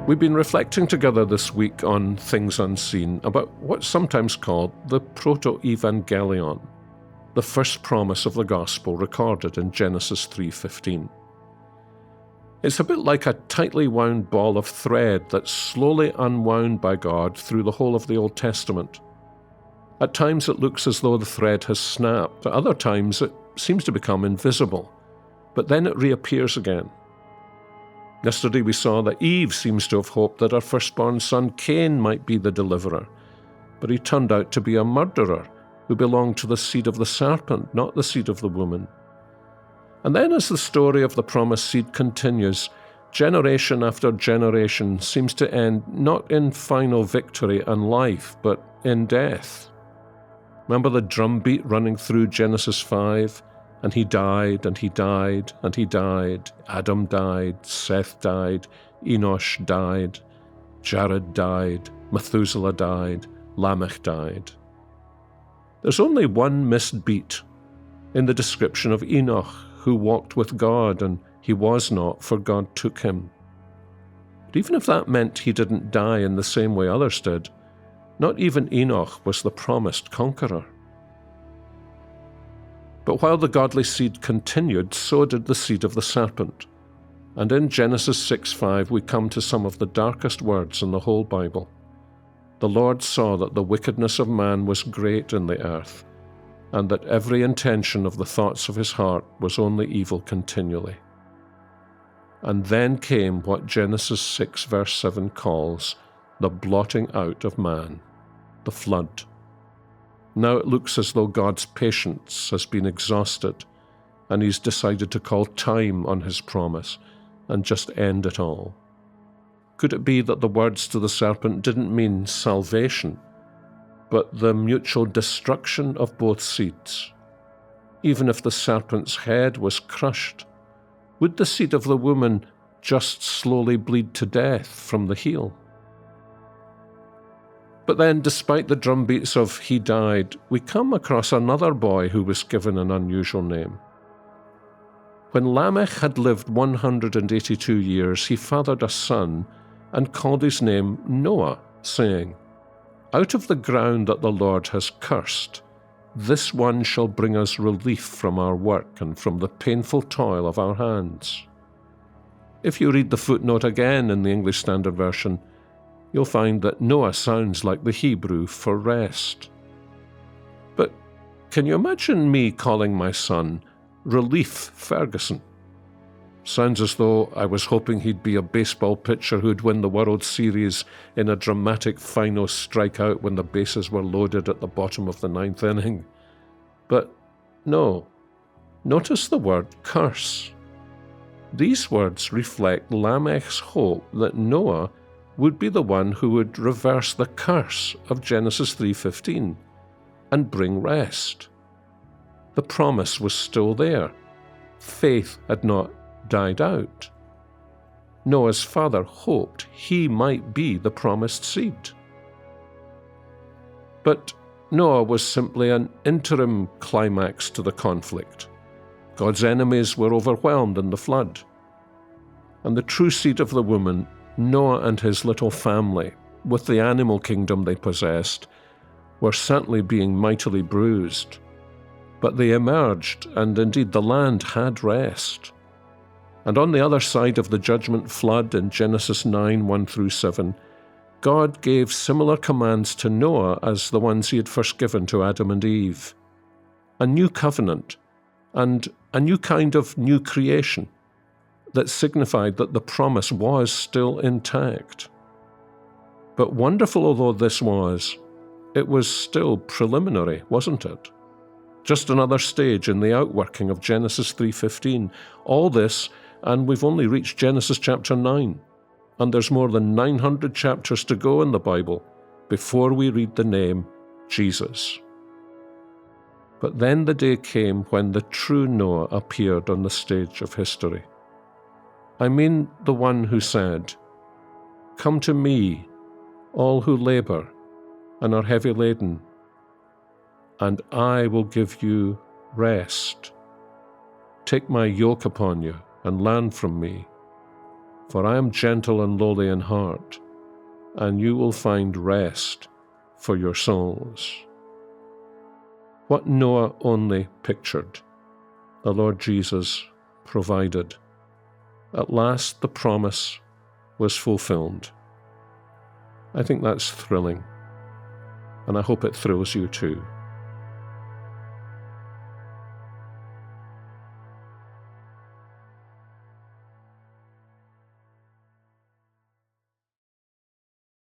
We've been reflecting together this week on Things Unseen about what's sometimes called the Proto-Evangelion, the first promise of the Gospel recorded in Genesis 3:15. It's a bit like a tightly wound ball of thread that's slowly unwound by God through the whole of the Old Testament. At times it looks as though the thread has snapped, at other times it seems to become invisible, but then it reappears again. Yesterday we saw that Eve seems to have hoped that her firstborn son Cain might be the deliverer, but he turned out to be a murderer who belonged to the seed of the serpent, not the seed of the woman. And then as the story of the promised seed continues, generation after generation seems to end not in final victory and life, but in death. Remember the drumbeat running through Genesis 5? And he died, and he died, and he died. Adam died, Seth died, Enosh died, Jared died, Methuselah died, Lamech died. There's only one missed beat in the description of Enoch, who walked with God, and he was not, for God took him. But even if that meant he didn't die in the same way others did, not even Enoch was the promised conqueror. But while the godly seed continued, so did the seed of the serpent. And in Genesis 6:5 we come to some of the darkest words in the whole Bible. The Lord saw that the wickedness of man was great in the earth, and that every intention of the thoughts of his heart was only evil continually. And then came what Genesis 6 verse 7 calls the blotting out of man, the flood. Now it looks as though God's patience has been exhausted, and he's decided to call time on his promise and just end it all. Could it be that the words to the serpent didn't mean salvation, but the mutual destruction of both seeds? Even if the serpent's head was crushed, would the seed of the woman just slowly bleed to death from the heel? But then, despite the drumbeats of he died, we come across another boy who was given an unusual name. When Lamech had lived 182 years, he fathered a son and called his name Noah, saying, "Out of the ground that the Lord has cursed, this one shall bring us relief from our work and from the painful toil of our hands." If you read the footnote again in the English Standard Version, you'll find that Noah sounds like the Hebrew for rest. But can you imagine me calling my son Relief Ferguson? Sounds as though I was hoping he'd be a baseball pitcher who'd win the World Series in a dramatic final strikeout when the bases were loaded at the bottom of the ninth inning. But no. Notice the word curse. These words reflect Lamech's hope that Noah would be the one who would reverse the curse of Genesis 3:15 and bring rest. The promise was still there. Faith had not died out. Noah's father hoped he might be the promised seed. But Noah was simply an interim climax to the conflict. God's enemies were overwhelmed in the flood. And the true seed of the woman, Noah and his little family, with the animal kingdom they possessed, were certainly being mightily bruised. But they emerged, and indeed the land had rest. And on the other side of the judgment flood in Genesis 9:1-7, God gave similar commands to Noah as the ones he had first given to Adam and Eve. A new covenant, and a new kind of new creation that signified that the promise was still intact. But wonderful although this was, it was still preliminary, wasn't it? Just another stage in the outworking of Genesis 3:15. All this, and we've only reached Genesis chapter 9, and there's more than 900 chapters to go in the Bible before we read the name Jesus. But then the day came when the true Noah appeared on the stage of history. I mean the one who said, "Come to me, all who labor and are heavy laden, and I will give you rest. Take my yoke upon you and learn from me, For I am gentle and lowly in heart, and you will find rest for your souls. What Noah only pictured, the Lord Jesus provided. At last the promise was fulfilled. I think that's thrilling, and I hope it thrills you too.